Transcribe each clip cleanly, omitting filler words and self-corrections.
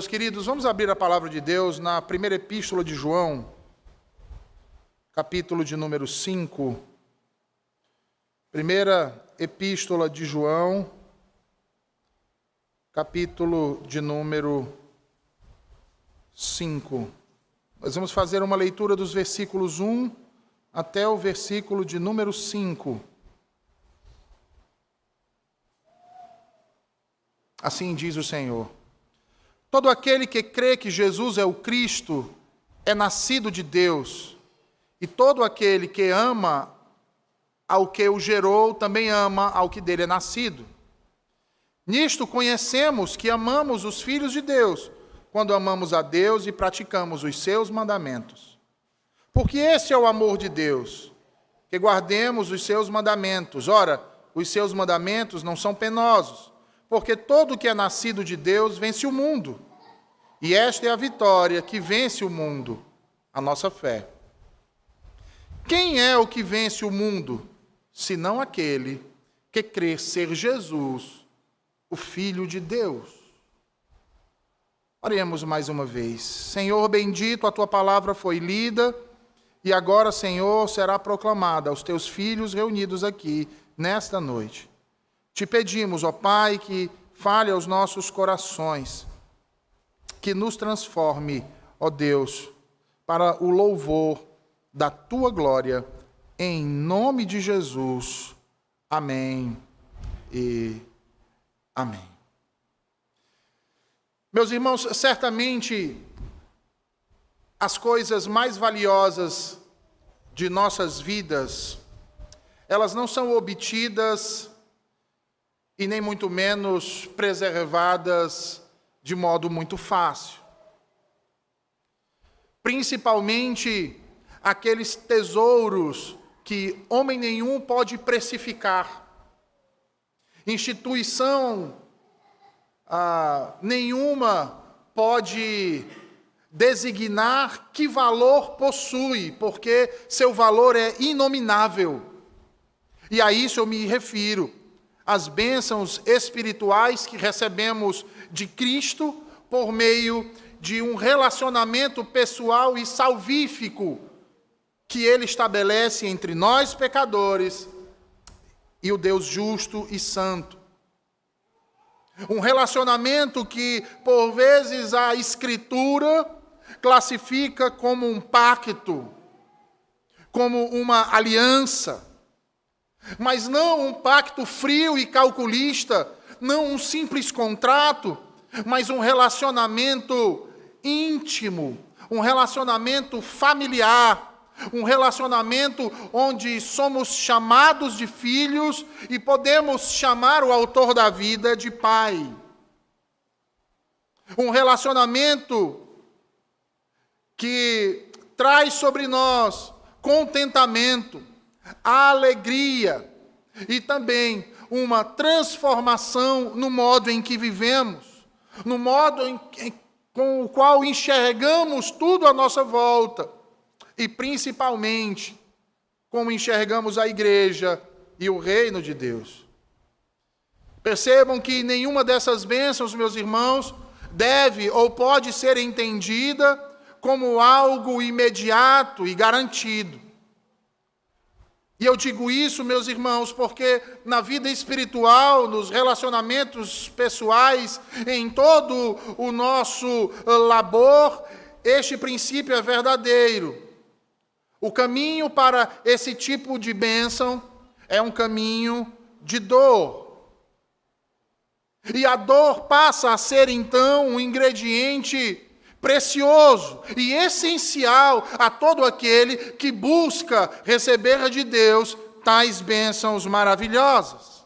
Meus queridos, vamos abrir a palavra de Deus na primeira epístola de João, capítulo de número 5. Primeira epístola de João, capítulo de número 5. Nós vamos fazer uma leitura dos versículos 1 até o versículo de número 5. Assim diz o Senhor: todo aquele que crê que Jesus é o Cristo é nascido de Deus, e todo aquele que ama ao que o gerou também ama ao que dele é nascido. Nisto conhecemos que amamos os filhos de Deus, quando amamos a Deus e praticamos os seus mandamentos. Porque este é o amor de Deus, que guardemos os seus mandamentos. Ora, os seus mandamentos não são penosos, porque todo que é nascido de Deus vence o mundo. E esta é a vitória que vence o mundo, a nossa fé. Quem é o que vence o mundo, senão aquele que crê ser Jesus, o Filho de Deus? Oremos mais uma vez. Senhor bendito, a tua palavra foi lida, e agora, Senhor, será proclamada aos teus filhos reunidos aqui nesta noite. Te pedimos, ó Pai, que fale aos nossos corações, que nos transforme, ó Deus, para o louvor da tua glória, em nome de Jesus. Amém e amém. Meus irmãos, certamente as coisas mais valiosas de nossas vidas, elas não são obtidas e nem muito menos preservadas de modo muito fácil. Principalmente aqueles tesouros que homem nenhum pode precificar. Instituição nenhuma pode designar que valor possui, porque seu valor é inominável. E a isso eu me refiro. As bênçãos espirituais que recebemos de Cristo por meio de um relacionamento pessoal e salvífico que Ele estabelece entre nós, pecadores, e o Deus justo e santo. Um relacionamento que, por vezes, a Escritura classifica como um pacto, como uma aliança, mas não um pacto frio e calculista, não um simples contrato, mas um relacionamento íntimo, um relacionamento familiar, um relacionamento onde somos chamados de filhos e podemos chamar o autor da vida de pai. Um relacionamento que traz sobre nós contentamento, alegria e também uma transformação no modo em que vivemos, no modo com o qual enxergamos tudo à nossa volta e principalmente como enxergamos a igreja e o reino de Deus. Percebam que nenhuma dessas bênçãos, meus irmãos, deve ou pode ser entendida como algo imediato e garantido. E eu digo isso, meus irmãos, porque na vida espiritual, nos relacionamentos pessoais, em todo o nosso labor, este princípio é verdadeiro. O caminho para esse tipo de bênção é um caminho de dor. E a dor passa a ser, então, um ingrediente precioso e essencial a todo aquele que busca receber de Deus tais bênçãos maravilhosas.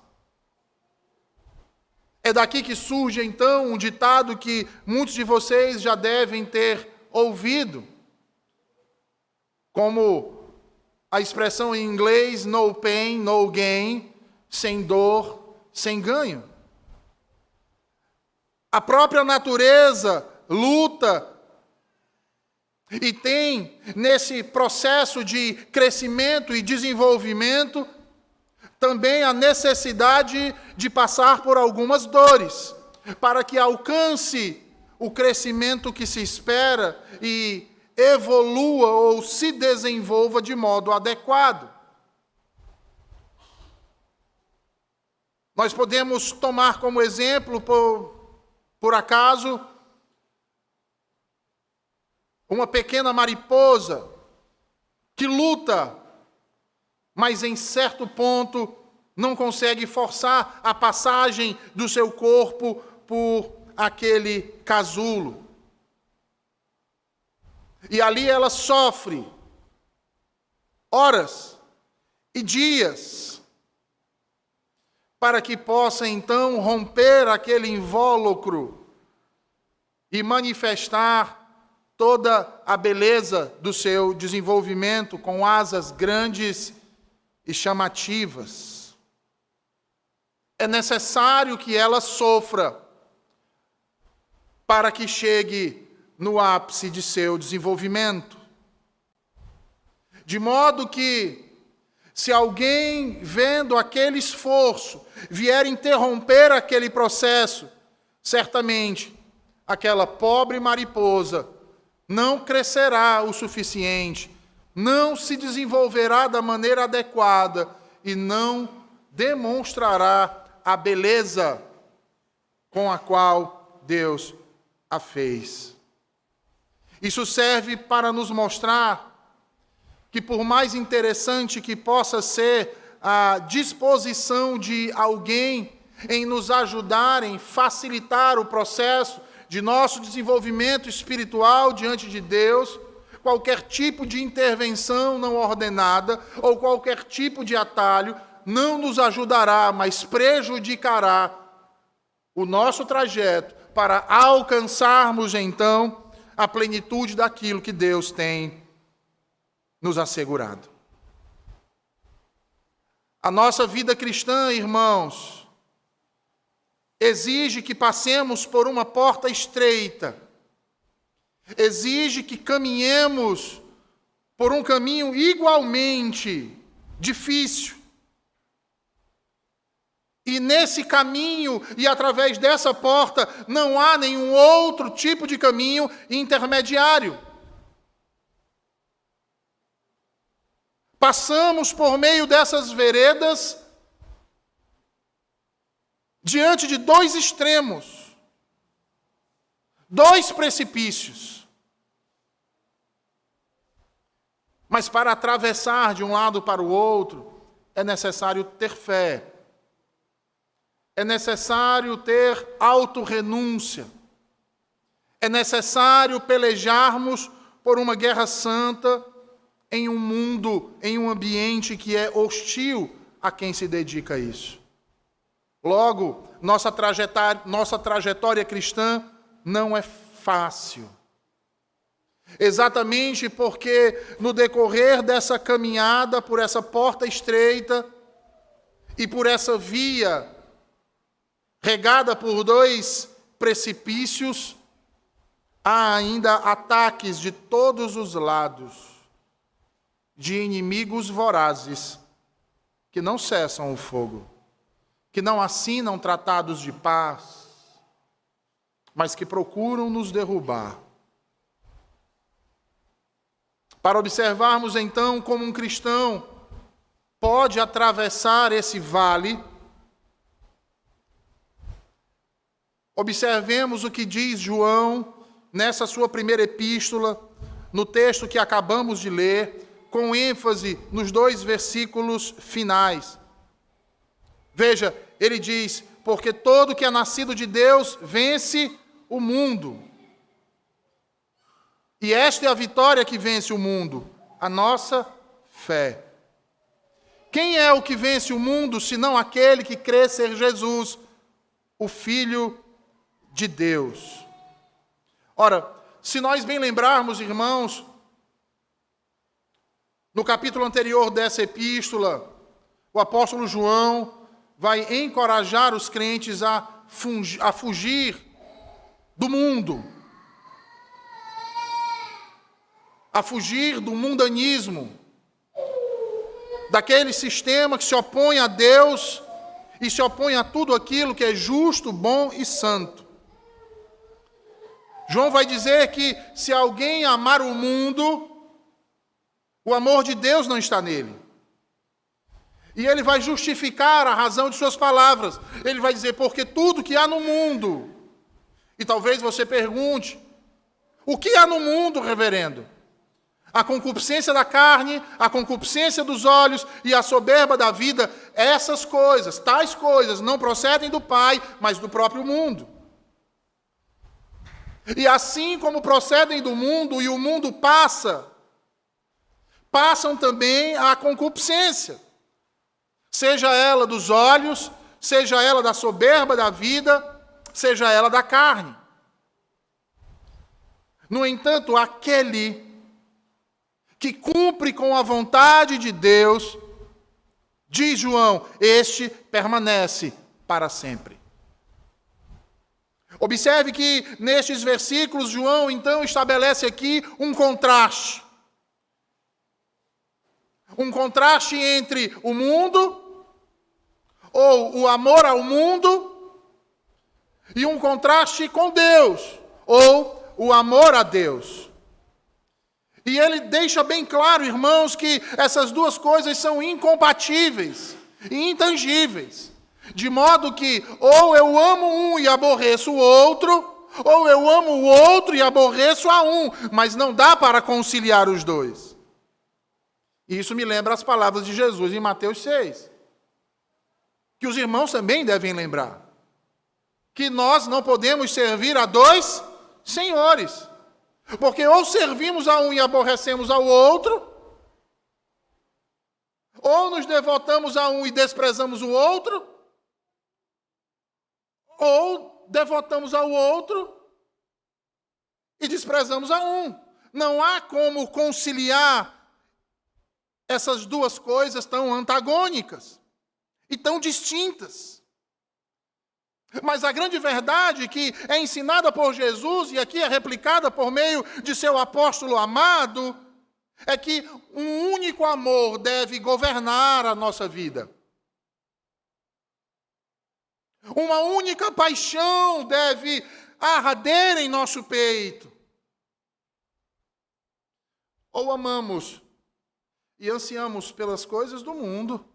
É daqui que surge, então, um ditado que muitos de vocês já devem ter ouvido, como a expressão em inglês, no pain, no gain, sem dor, sem ganho. A própria natureza luta e tem, nesse processo de crescimento e desenvolvimento, também a necessidade de passar por algumas dores, para que alcance o crescimento que se espera e evolua ou se desenvolva de modo adequado. Nós podemos tomar como exemplo, por acaso, uma pequena mariposa que luta, mas em certo ponto não consegue forçar a passagem do seu corpo por aquele casulo. E ali ela sofre horas e dias para que possa então romper aquele invólucro e manifestar toda a beleza do seu desenvolvimento com asas grandes e chamativas. É necessário que ela sofra para que chegue no ápice de seu desenvolvimento. De modo que, se alguém, vendo aquele esforço, vier interromper aquele processo, certamente aquela pobre mariposa não crescerá o suficiente, não se desenvolverá da maneira adequada e não demonstrará a beleza com a qual Deus a fez. Isso serve para nos mostrar que, por mais interessante que possa ser a disposição de alguém em nos ajudar, em facilitar o processo de nosso desenvolvimento espiritual diante de Deus, qualquer tipo de intervenção não ordenada ou qualquer tipo de atalho não nos ajudará, mas prejudicará o nosso trajeto para alcançarmos então a plenitude daquilo que Deus tem nos assegurado. A nossa vida cristã, irmãos, exige que passemos por uma porta estreita, exige que caminhemos por um caminho igualmente difícil. E nesse caminho e através dessa porta não há nenhum outro tipo de caminho intermediário. Passamos por meio dessas veredas diante de dois extremos, dois precipícios. Mas para atravessar de um lado para o outro, é necessário ter fé. É necessário ter autorrenúncia. É necessário pelejarmos por uma guerra santa em um mundo, em um ambiente que é hostil a quem se dedica a isso. Logo, nossa trajetória cristã não é fácil. Exatamente porque no decorrer dessa caminhada por essa porta estreita e por essa via regada por dois precipícios, há ainda ataques de todos os lados, de inimigos vorazes, que não cessam o fogo, que não assinam tratados de paz, mas que procuram nos derrubar. Para observarmos então como um cristão pode atravessar esse vale, observemos o que diz João nessa sua primeira epístola, no texto que acabamos de ler, com ênfase nos dois versículos finais. Veja, ele diz: porque todo que é nascido de Deus vence o mundo. E esta é a vitória que vence o mundo, a nossa fé. Quem é o que vence o mundo, senão aquele que crê ser Jesus, o Filho de Deus? Ora, se nós bem lembrarmos, irmãos, no capítulo anterior dessa epístola, o apóstolo João vai encorajar os crentes a fugir do mundo, a fugir do mundanismo, daquele sistema que se opõe a Deus e se opõe a tudo aquilo que é justo, bom e santo. João vai dizer que se alguém amar o mundo, o amor de Deus não está nele. E ele vai justificar a razão de suas palavras. Ele vai dizer, porque tudo que há no mundo. E talvez você pergunte, o que há no mundo, reverendo? A concupiscência da carne, a concupiscência dos olhos e a soberba da vida, essas coisas, tais coisas, não procedem do Pai, mas do próprio mundo. E assim como procedem do mundo e o mundo passa, passam também a concupiscência. Seja ela dos olhos, seja ela da soberba da vida, seja ela da carne. No entanto, aquele que cumpre com a vontade de Deus, diz João, este permanece para sempre. Observe que nestes versículos, João então estabelece aqui um contraste. Um contraste entre o mundo, ou o amor ao mundo, e um contraste com Deus, ou o amor a Deus. E ele deixa bem claro, irmãos, que essas duas coisas são incompatíveis e intangíveis. De modo que ou eu amo um e aborreço o outro, ou eu amo o outro e aborreço a um, mas não dá para conciliar os dois. E isso me lembra as palavras de Jesus em Mateus 6. Que os irmãos também devem lembrar. Que nós não podemos servir a dois senhores. Porque ou servimos a um e aborrecemos ao outro, ou nos devotamos a um e desprezamos o outro, ou devotamos ao outro e desprezamos a um. Não há como conciliar essas duas coisas tão antagônicas e tão distintas. Mas a grande verdade que é ensinada por Jesus, e aqui é replicada por meio de seu apóstolo amado, é que um único amor deve governar a nossa vida. Uma única paixão deve arder em nosso peito. Ou amamos e ansiamos pelas coisas do mundo,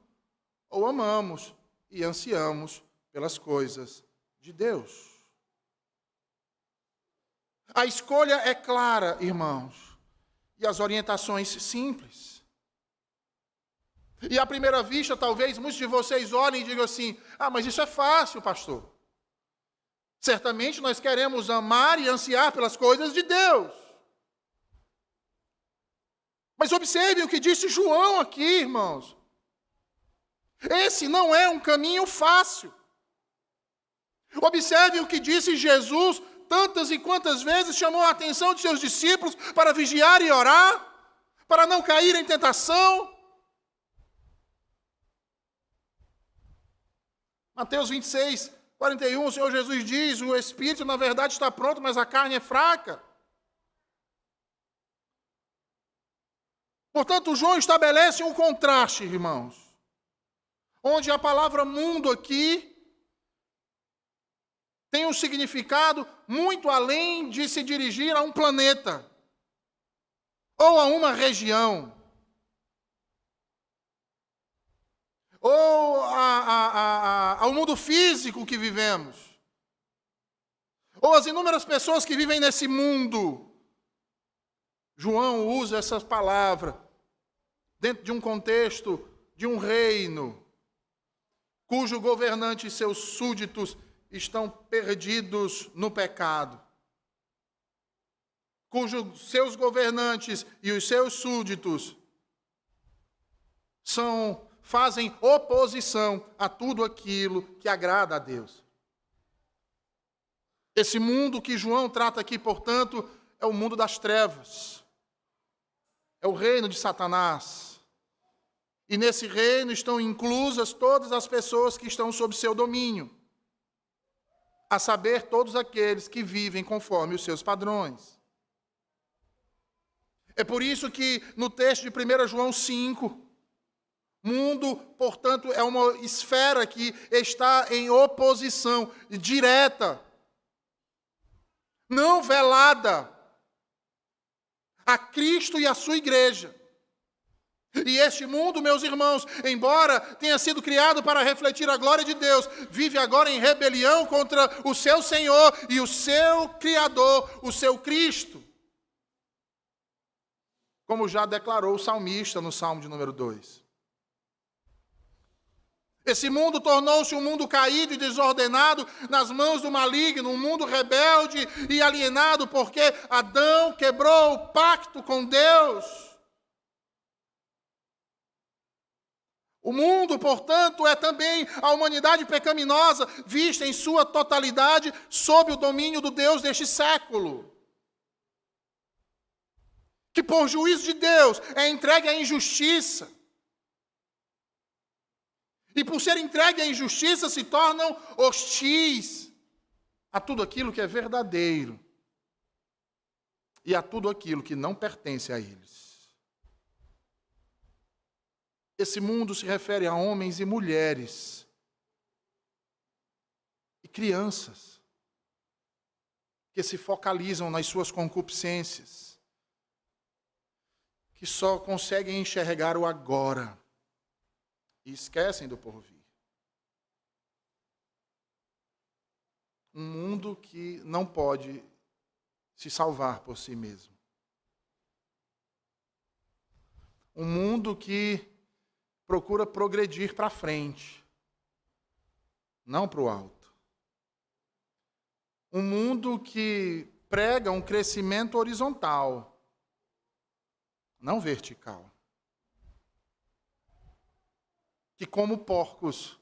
ou amamos e ansiamos pelas coisas de Deus. A escolha é clara, irmãos, e as orientações simples. E à primeira vista, talvez muitos de vocês olhem e digam assim, mas isso é fácil, pastor. Certamente nós queremos amar e ansiar pelas coisas de Deus. Mas observe o que disse João aqui, irmãos. Esse não é um caminho fácil. Observe o que disse Jesus, tantas e quantas vezes chamou a atenção de seus discípulos para vigiar e orar, para não cair em tentação. Mateus 26, 41, o Senhor Jesus diz, o Espírito na verdade está pronto, mas a carne é fraca. Portanto, João estabelece um contraste, irmãos, onde a palavra mundo aqui tem um significado muito além de se dirigir a um planeta ou a uma região, ou ao mundo físico que vivemos, ou as inúmeras pessoas que vivem nesse mundo. João usa essa palavra dentro de um contexto de um reino, cujo governante e seus súditos estão perdidos no pecado, cujos seus governantes e os seus súditos fazem oposição a tudo aquilo que agrada a Deus. Esse mundo que João trata aqui, portanto, é o mundo das trevas, é o reino de Satanás. E nesse reino estão inclusas todas as pessoas que estão sob seu domínio, a saber, todos aqueles que vivem conforme os seus padrões. É por isso que no texto de 1 João 5, mundo, portanto, é uma esfera que está em oposição direta, não velada, a Cristo e a sua igreja. E este mundo, meus irmãos, embora tenha sido criado para refletir a glória de Deus, vive agora em rebelião contra o seu Senhor e o seu Criador, o seu Cristo. Como já declarou o salmista no Salmo de número 2. Esse mundo tornou-se um mundo caído e desordenado nas mãos do maligno, um mundo rebelde e alienado, porque Adão quebrou o pacto com Deus. O mundo, portanto, é também a humanidade pecaminosa, vista em sua totalidade sob o domínio do Deus deste século. Que por juízo de Deus é entregue à injustiça. E por ser entregue à injustiça se tornam hostis a tudo aquilo que é verdadeiro e a tudo aquilo que não pertence a eles. Esse mundo se refere a homens e mulheres e crianças que se focalizam nas suas concupiscências, que só conseguem enxergar o agora e esquecem do porvir. Um mundo que não pode se salvar por si mesmo. Um mundo que procura progredir para frente, não para o alto. Um mundo que prega um crescimento horizontal, não vertical. Que, como porcos,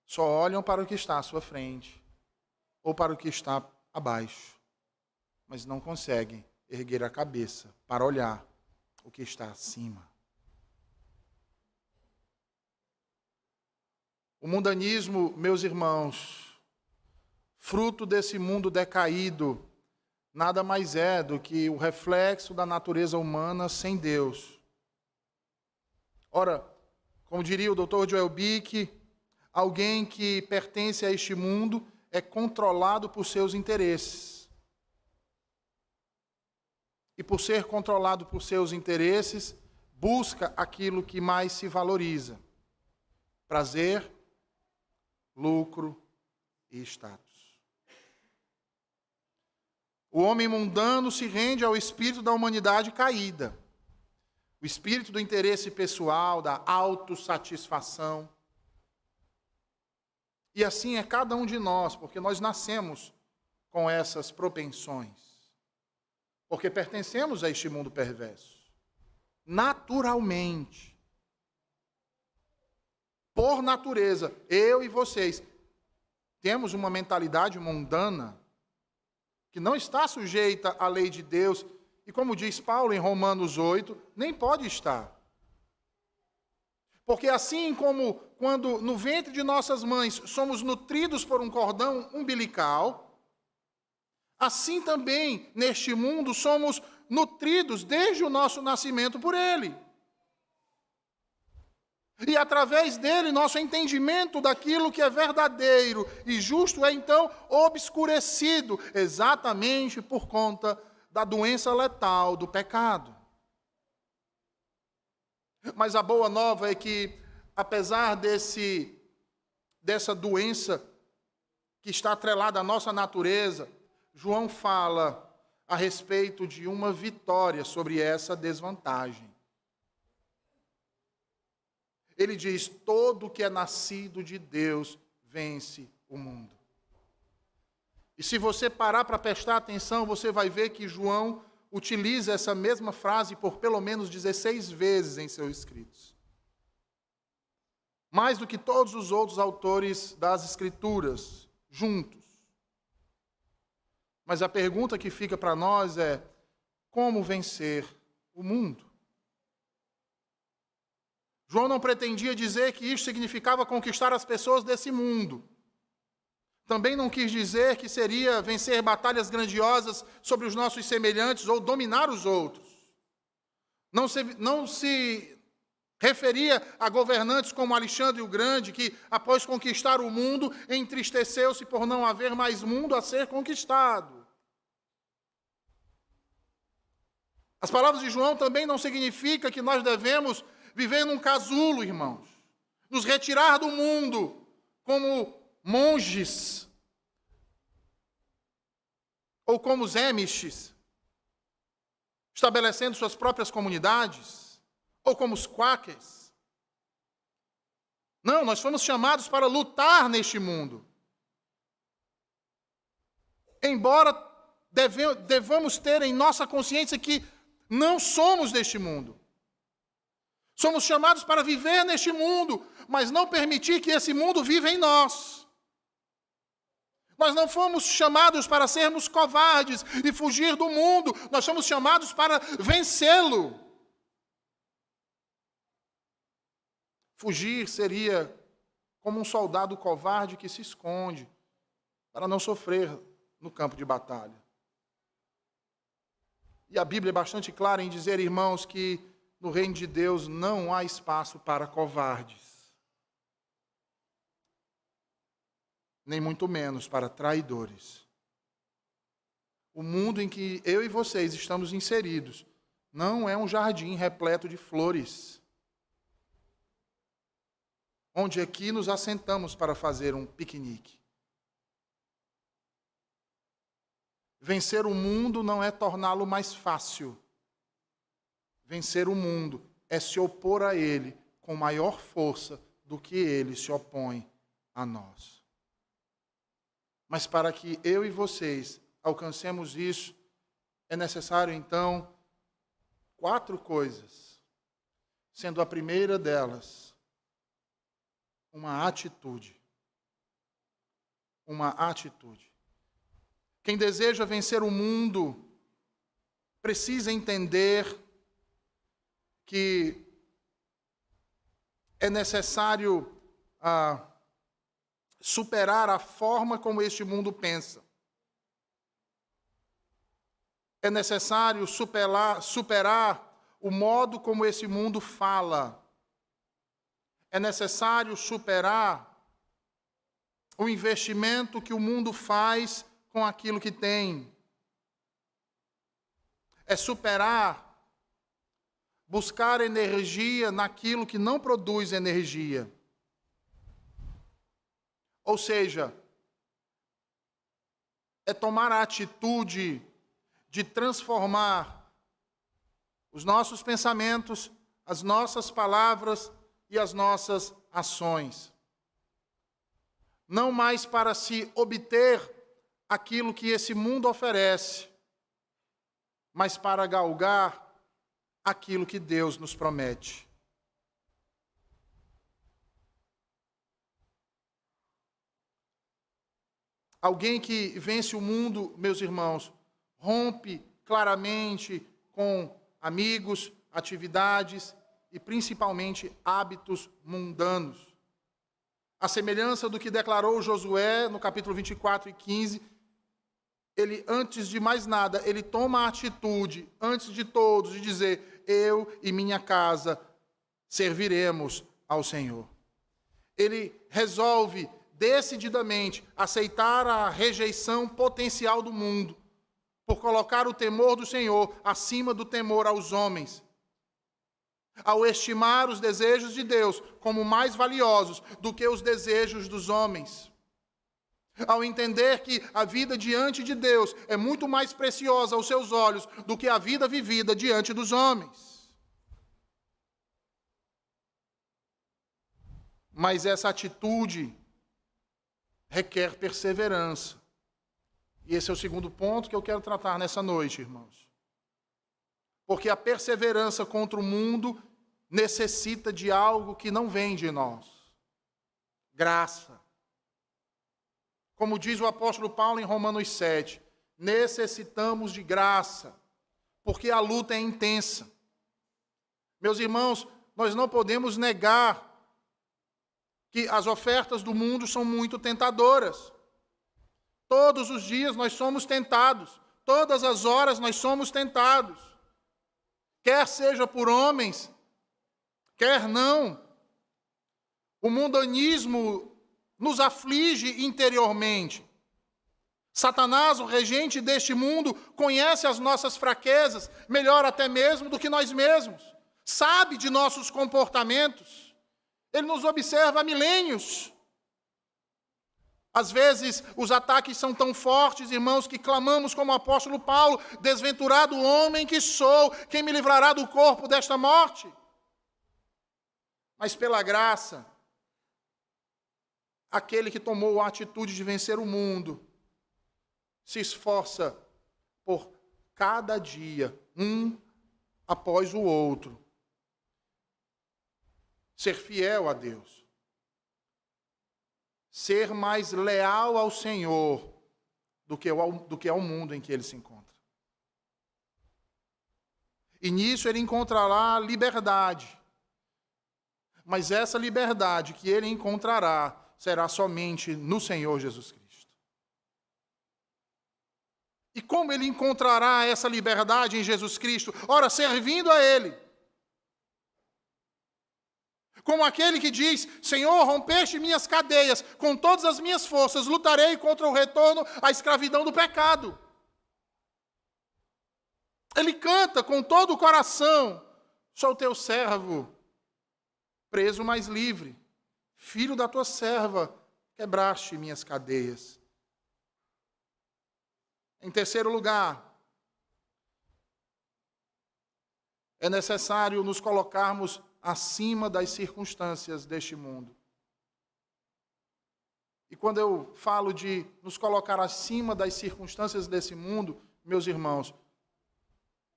só olham para o que está à sua frente ou para o que está abaixo, mas não conseguem erguer a cabeça para olhar o que está acima. O mundanismo, meus irmãos, fruto desse mundo decaído, nada mais é do que o reflexo da natureza humana sem Deus. Ora, como diria o Dr. Joel Bick, alguém que pertence a este mundo é controlado por seus interesses. E por ser controlado por seus interesses, busca aquilo que mais se valoriza: prazer, lucro e status. O homem mundano se rende ao espírito da humanidade caída. O espírito do interesse pessoal, da autossatisfação. E assim é cada um de nós, porque nós nascemos com essas propensões. Porque pertencemos a este mundo perverso. Naturalmente. Por natureza, eu e vocês temos uma mentalidade mundana que não está sujeita à lei de Deus. E como diz Paulo em Romanos 8, nem pode estar. Porque assim como quando no ventre de nossas mães somos nutridos por um cordão umbilical, assim também neste mundo somos nutridos desde o nosso nascimento por ele. E através dele, nosso entendimento daquilo que é verdadeiro e justo é então obscurecido, exatamente por conta da doença letal do pecado. Mas a boa nova é que, apesar dessa doença que está atrelada à nossa natureza, João fala a respeito de uma vitória sobre essa desvantagem. Ele diz: todo que é nascido de Deus vence o mundo. E se você parar para prestar atenção, você vai ver que João utiliza essa mesma frase por pelo menos 16 vezes em seus escritos. Mais do que todos os outros autores das Escrituras, juntos. Mas a pergunta que fica para nós é: como vencer o mundo? João não pretendia dizer que isso significava conquistar as pessoas desse mundo. Também não quis dizer que seria vencer batalhas grandiosas sobre os nossos semelhantes ou dominar os outros. Não se referia a governantes como Alexandre o Grande, que, após conquistar o mundo, entristeceu-se por não haver mais mundo a ser conquistado. As palavras de João também não significam que nós devemos viver num casulo, irmãos. Nos retirar do mundo como monges ou como os Amish, estabelecendo suas próprias comunidades, ou como os Quakers. Não, nós fomos chamados para lutar neste mundo. Embora devamos ter em nossa consciência que não somos deste mundo. Somos chamados para viver neste mundo, mas não permitir que esse mundo viva em nós. Nós não fomos chamados para sermos covardes e fugir do mundo. Nós somos chamados para vencê-lo. Fugir seria como um soldado covarde que se esconde para não sofrer no campo de batalha. E a Bíblia é bastante clara em dizer, irmãos, que no reino de Deus não há espaço para covardes. Nem muito menos para traidores. O mundo em que eu e vocês estamos inseridos não é um jardim repleto de flores, onde aqui nos assentamos para fazer um piquenique. Vencer o mundo não é torná-lo mais fácil. Vencer o mundo é se opor a ele com maior força do que ele se opõe a nós. Mas para que eu e vocês alcancemos isso, é necessário, então, 4 coisas. Sendo a primeira delas, uma atitude. Uma atitude. Quem deseja vencer o mundo precisa entender que é necessário superar a forma como este mundo pensa. É necessário superar o modo como esse mundo fala. É necessário superar o investimento que o mundo faz com aquilo que tem. É buscar energia naquilo que não produz energia. Ou seja, é tomar a atitude de transformar os nossos pensamentos, as nossas palavras e as nossas ações. Não mais para se obter aquilo que esse mundo oferece, mas para galgar aquilo que Deus nos promete. Alguém que vence o mundo, meus irmãos, rompe claramente com amigos, atividades e principalmente hábitos mundanos. A semelhança do que declarou Josué no capítulo 24 e 15, ele, antes de mais nada, ele toma a atitude, antes de todos, de dizer, eu e minha casa serviremos ao Senhor. Ele resolve decididamente aceitar a rejeição potencial do mundo, por colocar o temor do Senhor acima do temor aos homens, ao estimar os desejos de Deus como mais valiosos do que os desejos dos homens, ao entender que a vida diante de Deus é muito mais preciosa aos seus olhos do que a vida vivida diante dos homens. Mas essa atitude requer perseverança. E esse é o segundo ponto que eu quero tratar nessa noite, irmãos. Porque a perseverança contra o mundo necessita de algo que não vem de nós. Graça. Como diz o apóstolo Paulo em Romanos 7, necessitamos de graça, porque a luta é intensa. Meus irmãos, nós não podemos negar que as ofertas do mundo são muito tentadoras. Todos os dias nós somos tentados, todas as horas nós somos tentados. Quer seja por homens, quer não. O mundanismo nos aflige interiormente. Satanás, o regente deste mundo, conhece as nossas fraquezas, melhor até mesmo do que nós mesmos. Sabe de nossos comportamentos. Ele nos observa há milênios. Às vezes, os ataques são tão fortes, irmãos, que clamamos como o apóstolo Paulo: desventurado homem que sou, quem me livrará do corpo desta morte? Mas pela graça, aquele que tomou a atitude de vencer o mundo, se esforça por cada dia, um após o outro, ser fiel a Deus. Ser mais leal ao Senhor do que ao mundo em que ele se encontra. E nisso ele encontrará liberdade. Mas essa liberdade que ele encontrará será somente no Senhor Jesus Cristo. E como ele encontrará essa liberdade em Jesus Cristo? Ora, servindo a ele. Como aquele que diz: Senhor, rompeste minhas cadeias, com todas as minhas forças lutarei contra o retorno à escravidão do pecado. Ele canta com todo o coração: sou teu servo, preso mas livre, filho da tua serva, quebraste minhas cadeias. Em terceiro lugar, é necessário nos colocarmos acima das circunstâncias deste mundo. E quando eu falo de nos colocar acima das circunstâncias desse mundo, meus irmãos,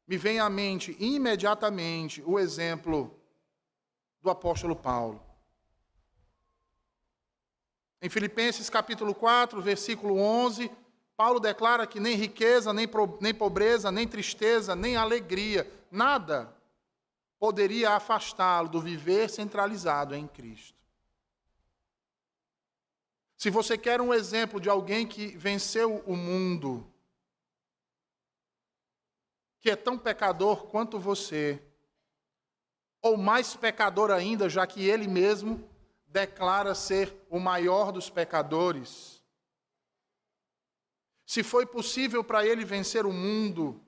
me vem à mente imediatamente o exemplo do apóstolo Paulo. Em Filipenses capítulo 4, versículo 11, Paulo declara que nem riqueza, nem pobreza, nem tristeza, nem alegria, nada poderia afastá-lo do viver centralizado em Cristo. Se você quer um exemplo de alguém que venceu o mundo, que é tão pecador quanto você, ou mais pecador ainda, já que ele mesmo declara ser o maior dos pecadores, se foi possível para ele vencer o mundo,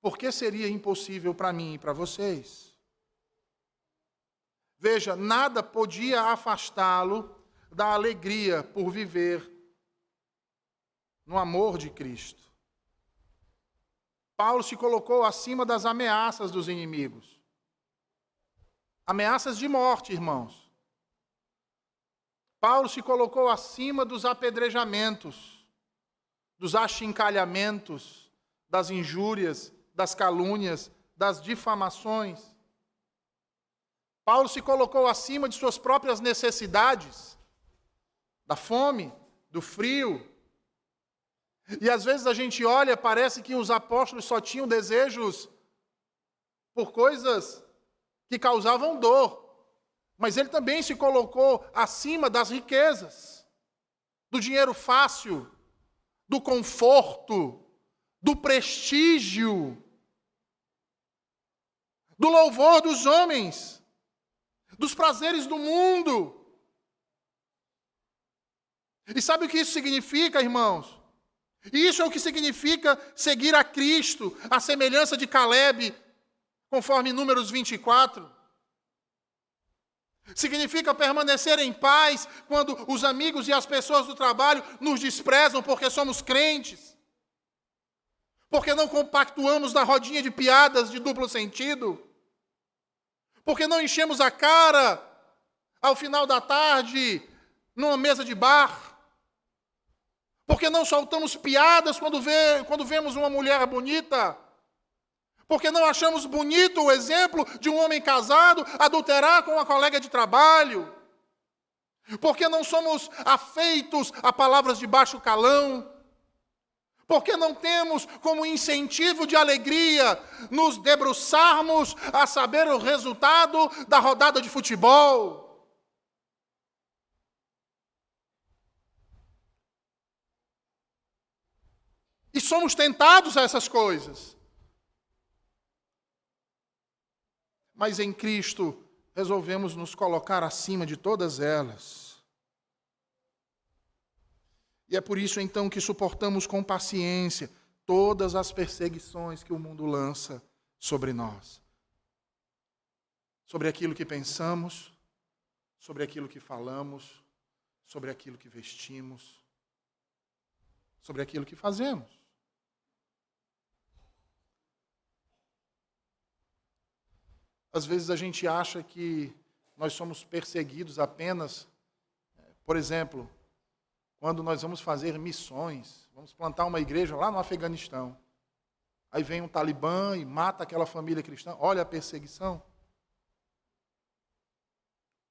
por que seria impossível para mim e para vocês? Veja, nada podia afastá-lo da alegria por viver no amor de Cristo. Paulo se colocou acima das ameaças dos inimigos. Ameaças de morte, irmãos. Paulo se colocou acima dos apedrejamentos, dos achincalhamentos, das injúrias, das calúnias, das difamações. Paulo se colocou acima de suas próprias necessidades, da fome, do frio. E às vezes a gente olha, parece que os apóstolos só tinham desejos por coisas que causavam dor. Mas ele também se colocou acima das riquezas, do dinheiro fácil, do conforto, do prestígio, do louvor dos homens, dos prazeres do mundo. E sabe o que isso significa, irmãos? Isso é o que significa seguir a Cristo, a semelhança de Caleb, conforme Números 24. Significa permanecer em paz quando os amigos e as pessoas do trabalho nos desprezam porque somos crentes, porque não compactuamos na rodinha de piadas de duplo sentido, porque não enchemos a cara ao final da tarde numa mesa de bar, porque não soltamos piadas quando vemos uma mulher bonita, porque não achamos bonito o exemplo de um homem casado adulterar com uma colega de trabalho, porque não somos afeitos a palavras de baixo calão, porque não temos como incentivo de alegria nos debruçarmos a saber o resultado da rodada de futebol. E somos tentados a essas coisas. Mas em Cristo resolvemos nos colocar acima de todas elas. E é por isso então que suportamos com paciência todas as perseguições que o mundo lança sobre nós. Sobre aquilo que pensamos, sobre aquilo que falamos, sobre aquilo que vestimos, sobre aquilo que fazemos. Às vezes a gente acha que nós somos perseguidos apenas, por exemplo, quando nós vamos fazer missões, vamos plantar uma igreja lá no Afeganistão. Aí vem um talibã e mata aquela família cristã. Olha a perseguição.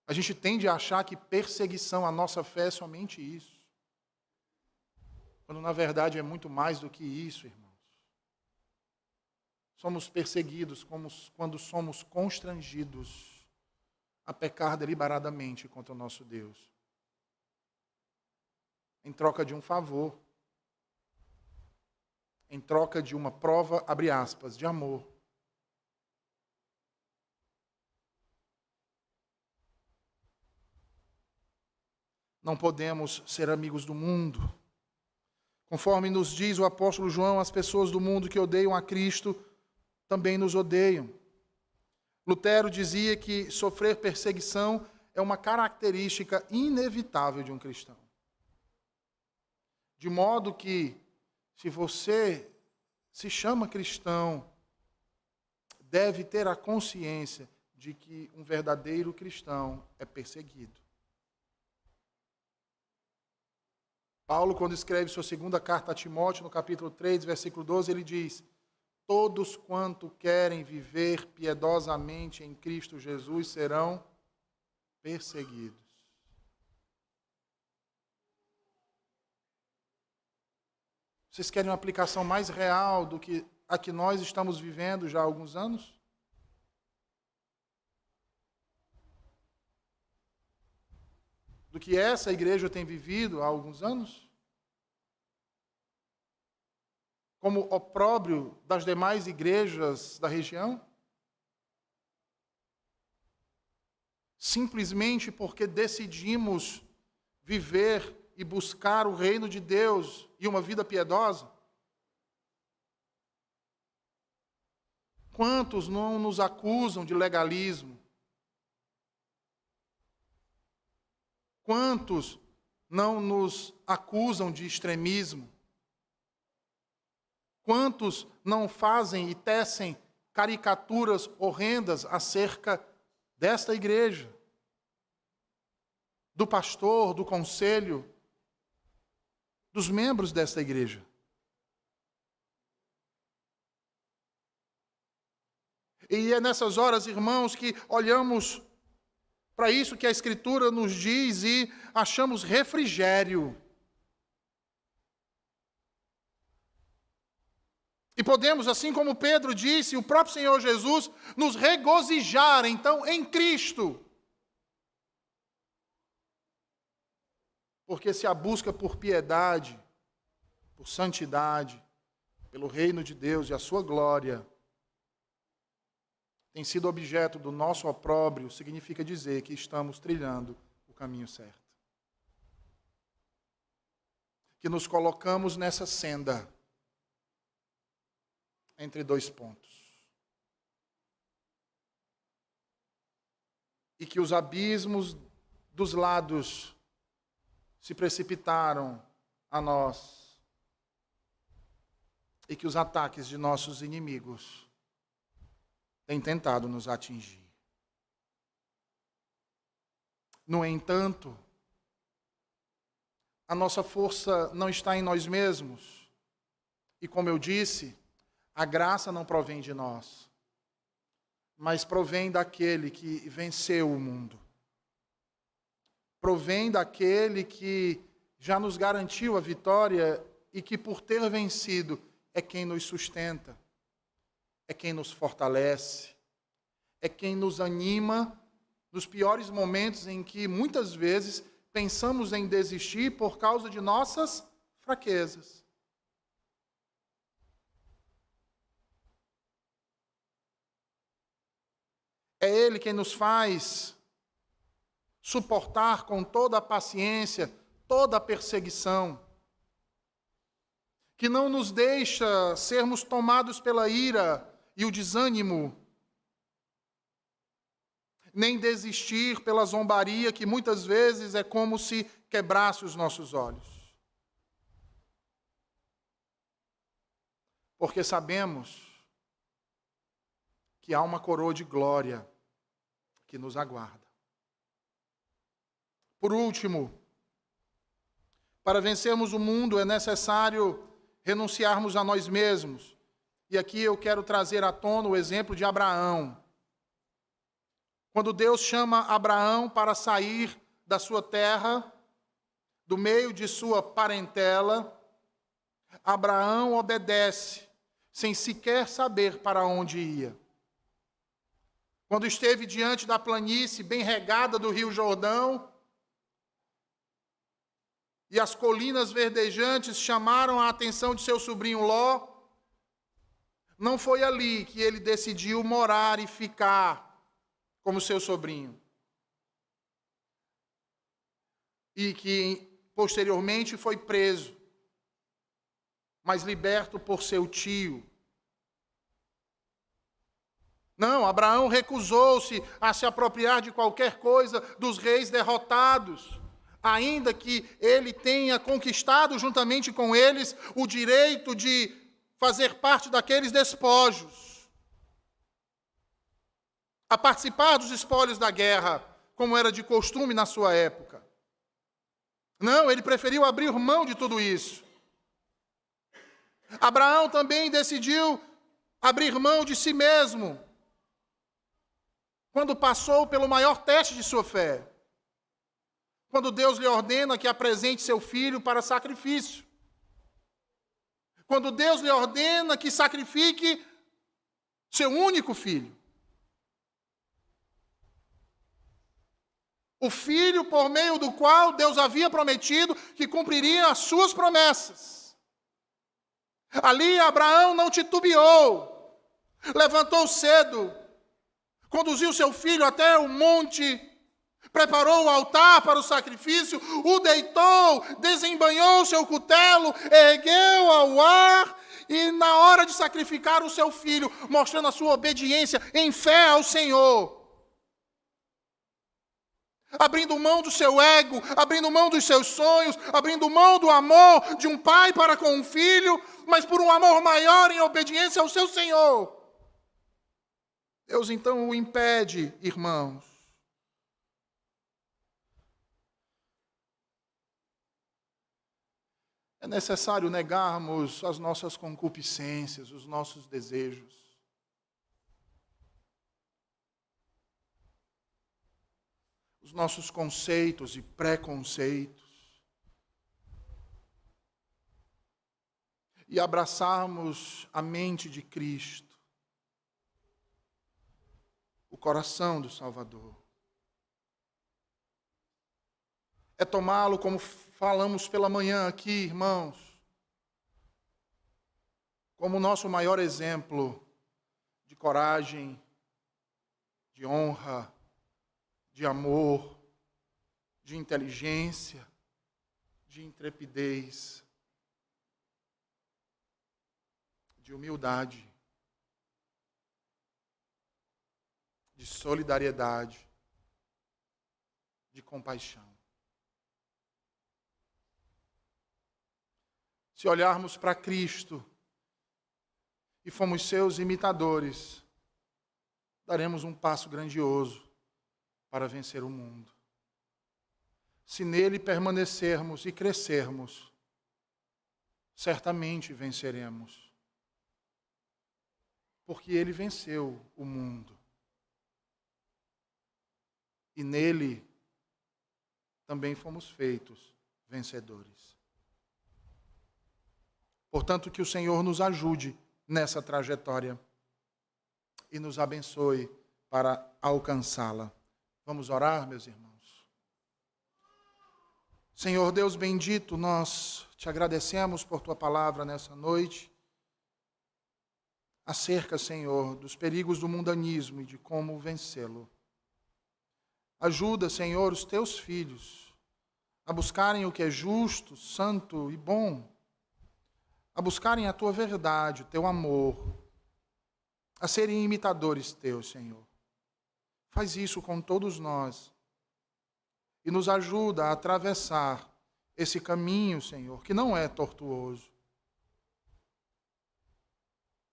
A gente tende a achar que perseguição à nossa fé é somente isso. Quando na verdade é muito mais do que isso, irmãos. Somos perseguidos quando somos constrangidos a pecar deliberadamente contra o nosso Deus. Em troca de um favor. Em troca de uma prova, abre aspas, de amor. Não podemos ser amigos do mundo. Conforme nos diz o apóstolo João, as pessoas do mundo que odeiam a Cristo também nos odeiam. Lutero dizia que sofrer perseguição é uma característica inevitável de um cristão. De modo que, se você se chama cristão, deve ter a consciência de que um verdadeiro cristão é perseguido. Paulo, quando escreve sua segunda carta a Timóteo, no capítulo 3, versículo 12, ele diz: todos quanto querem viver piedosamente em Cristo Jesus serão perseguidos. Vocês querem uma aplicação mais real do que a que nós estamos vivendo já há alguns anos? Do que essa igreja tem vivido há alguns anos? Como opróbrio das demais igrejas da região? Simplesmente porque decidimos viver e buscar o reino de Deus e uma vida piedosa? Quantos não nos acusam de legalismo? Quantos não nos acusam de extremismo? Quantos não fazem e tecem caricaturas horrendas acerca desta igreja, do pastor, do conselho, dos membros desta igreja? E é nessas horas, irmãos, que olhamos para isso que a Escritura nos diz e achamos refrigério. E podemos, assim como Pedro disse, o próprio Senhor Jesus, nos regozijar, então, em Cristo. Porque se a busca por piedade, por santidade, pelo reino de Deus e a sua glória tem sido objeto do nosso opróbrio, significa dizer que estamos trilhando o caminho certo. Que nos colocamos nessa senda entre dois pontos. E que os abismos dos lados se precipitaram a nós. E que os ataques de nossos inimigos têm tentado nos atingir. No entanto, a nossa força não está em nós mesmos. E como eu disse, a graça não provém de nós, mas provém daquele que venceu o mundo. Provém daquele que já nos garantiu a vitória e que, por ter vencido, é quem nos sustenta, é quem nos fortalece, é quem nos anima nos piores momentos em que, muitas vezes, pensamos em desistir por causa de nossas fraquezas. É Ele quem nos faz suportar com toda a paciência, toda a perseguição, que não nos deixa sermos tomados pela ira e o desânimo, nem desistir pela zombaria que muitas vezes é como se quebrasse os nossos olhos. Porque sabemos que há uma coroa de glória que nos aguarda. Por último, para vencermos o mundo é necessário renunciarmos a nós mesmos. E aqui eu quero trazer à tona o exemplo de Abraão. Quando Deus chama Abraão para sair da sua terra, do meio de sua parentela, Abraão obedece, sem sequer saber para onde ia. Quando esteve diante da planície bem regada do Rio Jordão, e as colinas verdejantes chamaram a atenção de seu sobrinho Ló, não foi ali que ele decidiu morar e ficar como seu sobrinho. E que posteriormente foi preso, mas liberto por seu tio. Não, Abraão recusou-se a se apropriar de qualquer coisa dos reis derrotados, ainda que ele tenha conquistado juntamente com eles o direito de fazer parte daqueles despojos, a participar dos espólios da guerra, como era de costume na sua época. Não, ele preferiu abrir mão de tudo isso. Abraão também decidiu abrir mão de si mesmo, quando passou pelo maior teste de sua fé. Quando Deus lhe ordena que apresente seu filho para sacrifício. Quando Deus lhe ordena que sacrifique seu único filho. O filho por meio do qual Deus havia prometido que cumpriria as suas promessas. Ali Abraão não titubeou, levantou cedo, conduziu seu filho até o monte, preparou o altar para o sacrifício, o deitou, desembanhou seu cutelo, ergueu ao ar e na hora de sacrificar o seu filho, mostrando a sua obediência em fé ao Senhor, abrindo mão do seu ego, abrindo mão dos seus sonhos, abrindo mão do amor de um pai para com um filho, mas por um amor maior em obediência ao seu Senhor. Deus então o impede, irmãos. É necessário negarmos as nossas concupiscências, os nossos desejos. Os nossos conceitos e preconceitos. E abraçarmos a mente de Cristo, o coração do Salvador. É tomá-lo, como falamos pela manhã aqui, irmãos, como o nosso maior exemplo de coragem, de honra, de amor, de inteligência, de intrepidez, de humildade, de solidariedade, de compaixão. Se olharmos para Cristo e formos seus imitadores, daremos um passo grandioso para vencer o mundo. Se nele permanecermos e crescermos, certamente venceremos. Porque ele venceu o mundo. E nele também fomos feitos vencedores. Portanto, que o Senhor nos ajude nessa trajetória e nos abençoe para alcançá-la. Vamos orar, meus irmãos. Senhor Deus bendito, nós te agradecemos por tua palavra nessa noite, acerca, Senhor, dos perigos do mundanismo e de como vencê-lo. Ajuda, Senhor, os teus filhos a buscarem o que é justo, santo e bom, a buscarem a tua verdade, o teu amor, a serem imitadores teus, Senhor. Faz isso com todos nós e nos ajuda a atravessar esse caminho, Senhor, que não é tortuoso,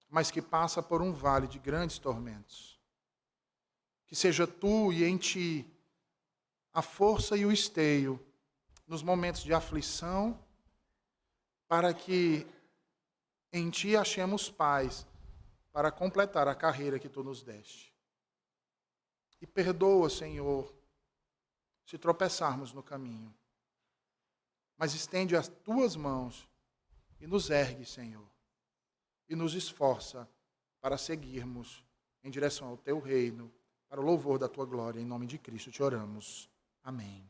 mas que passa por um vale de grandes tormentos. Que seja tu e em ti a força e o esteio nos momentos de aflição, para que em ti achemos paz para completar a carreira que tu nos deste. E perdoa, Senhor, se tropeçarmos no caminho. Mas estende as tuas mãos e nos ergue, Senhor. E nos esforça para seguirmos em direção ao teu reino, para o louvor da tua glória. Em nome de Cristo te oramos. Amém.